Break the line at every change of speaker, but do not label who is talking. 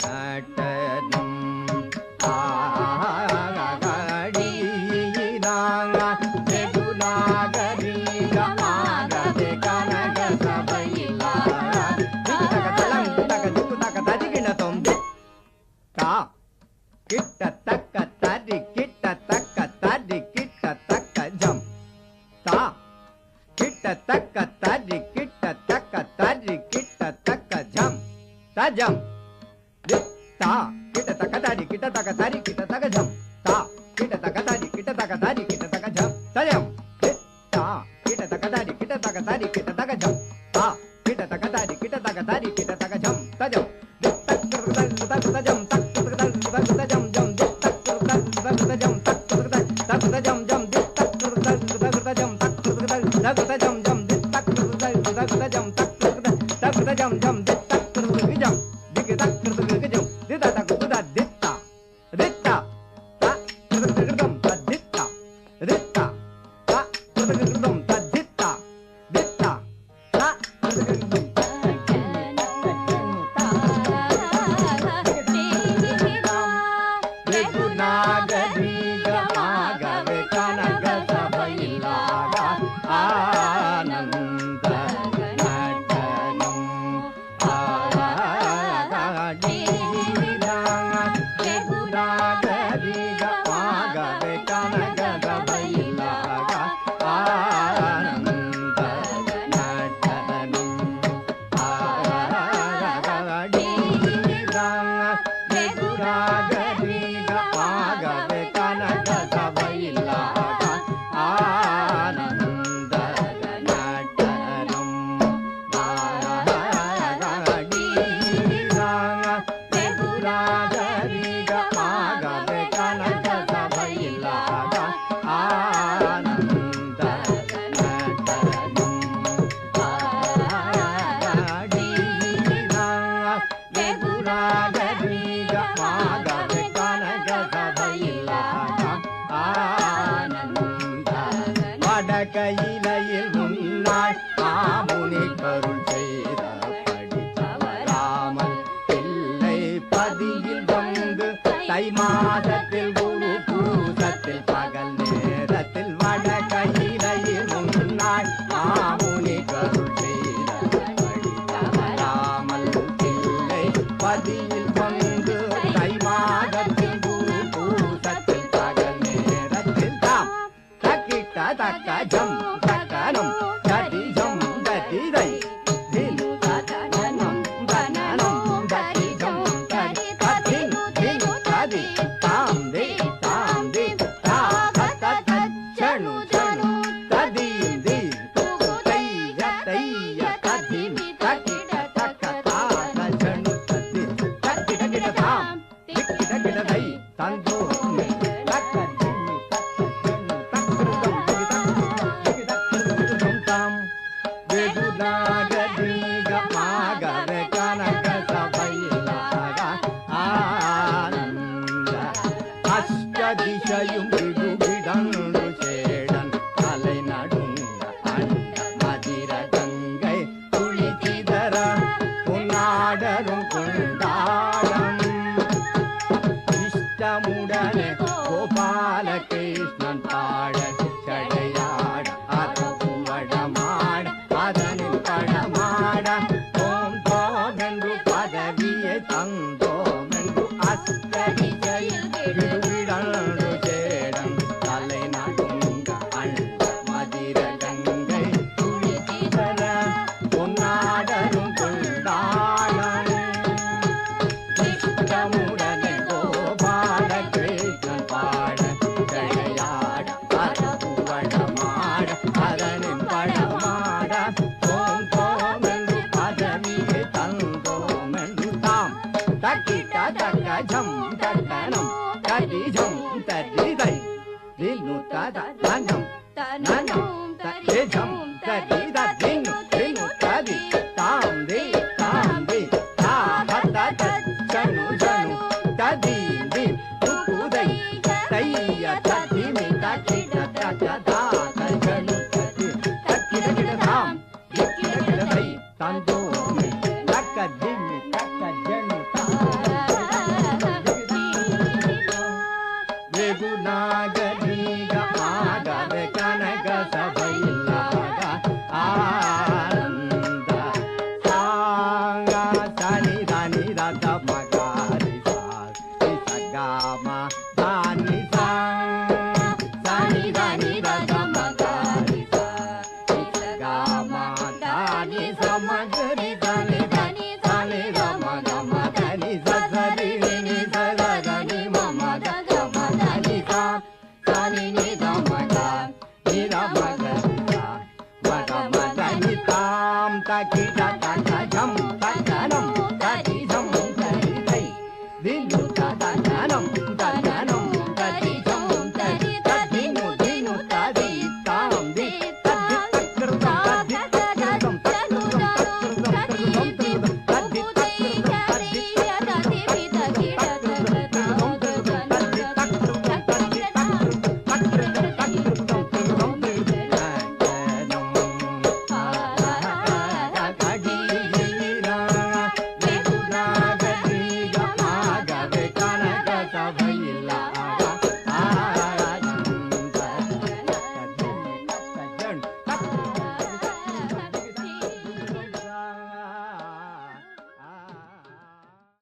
நடனம் ஆடினாங்க வெகுநாகரீகமாகவே கனக சபையில் ததிகிணத்தோம் தா கிட்டத்தக்க தடி கிட்டத்தக்க தடி கிட்டத்தக்க ஜம் தா கிட்டத்தக்க தடி கிட்டத்தக்க தடி கிட்டத்தக்க ஜம் தஜம் தா கிட்டத்தக்க தடி கிட்டத்தக்க தடி கிட்டத்தக்க ஜம் தா கிட்டத்தக்க தடி கிட்டத்தக்க தடி கிட்டத்தக்க ஜம் தஜம் தா கிட்டத்தக்க தடி கிட்டத்தக்க தடி கிட்டத்தக்க ஜம் தா கிட்டத்தக்க தடி கிட்டத்தக்க தடி கிட்டத்தக்க ஜம் தஜம் தஜம் தஜம் ஜம் தஜம் தஜம் ஜம் கையிலையில் முன்னாள் ஆமுனி கருள் செய்த படித்தவராமல் பிள்ளை பதியில் வந்து தை மாதத்தில் குரு பூசத்தில் பகல் நேரத்தில் வட கையிலையில் முன்னாள் ஆமுனி கருள் செய்த படித்தவராமல் பிள்ளை பதியில் வந்து தை மாதத்தில் குரு பூசத்தில் பகல் நேரத்தில் தாம் தக்க ஜம் தக்கனம் தடி ஜம் தடி தை தின் தனனம் தனனம் தடி ஜம் தடி ததின் தின் தடி தாம் தி தா தத சணு சணு ததின் தி தைய தைய ததின் தகிட தக்க தாத சணு ததி தகிட தாம் திக்கிட தை தந்தோ அதிசயும் விடுவிடந்து சேடன் தலை நடுங்க அண்ட மதிர கங்கை துளி சிதற பொன்னாடரும் கொண்டாடம் இஷ்டமுடனே கோபால கிருஷ்ணன் பாட சடையாட அறுவடமாட அதனில் படமாட ஓம் தோமென்று பதவியை தந்தோம் என்று அஷ்டதிசையில் ஜம் தனனம் தடி ஜம் தடி தை தினு தத தனம் தனனம் தடி ஜம் தடி த தினு தினு தடி தாம் தி தா தத சனு